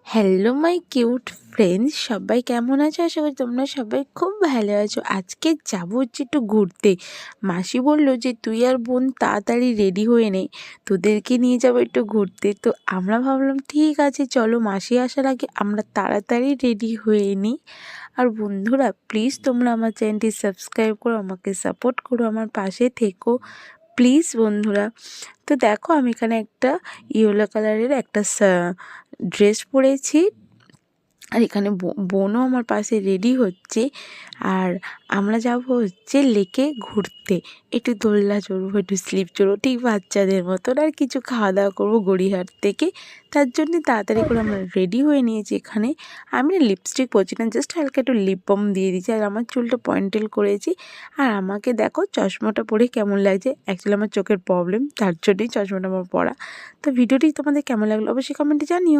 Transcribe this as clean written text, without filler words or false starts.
Hello my cute friends, সবাই কেমন আছো? আশা করি তোমরা সবাই খুব ভালো আছো। আজকে যাবো হচ্ছে একটু ঘুরতে। মাসি বললো যে তুই আর বোন তাড়াতাড়ি রেডি হয়ে নে, তোদেরকে নিয়ে যাবো একটু ঘুরতে। তো আমরা ভাবলাম ঠিক আছে চলো, মাসি আসার আগে আমরা তাড়াতাড়ি রেডি হয়ে নিই। আর বন্ধুরা প্লিজ তোমরা আমার চ্যানেলটি সাবস্ক্রাইব করো, আমাকে সাপোর্ট করো, আমার পাশে থেকো প্লিজ বন্ধুরা। তো দেখো আমি এখানে একটা ইয়েলো কালারের একটা ড্রেস পরেছি, আর এখানে বোনও আমার পাশে রেডি হচ্ছে। আর আমরা যাব হচ্ছে লেকে ঘুরতে, একটু দোলনা চড়বো, একটু স্লিপ চড়বো, ঠিক বাচ্চাদের মতন, আর কিছু খাওয়া দাওয়া করবো গড়িয়াহাট থেকে। তার জন্যে তাড়াতাড়ি করে আমরা রেডি হয়ে নিয়েছি। এখানে আমি না লিপস্টিক পরছি না, জাস্ট হালকা একটু লিপ বাম দিয়ে দিয়েছি, আর আমার চুলটা পয়েন্টেল করেছি। আর আমাকে দেখো চশমাটা পরে কেমন লাগছে, অ্যাকচুয়ালি আমার চোখের প্রবলেম, তার জন্যই চশমাটা আমার পরা। তো ভিডিওটি তোমাদের কেমন লাগলো অবশ্যই কমেন্টে জানিও।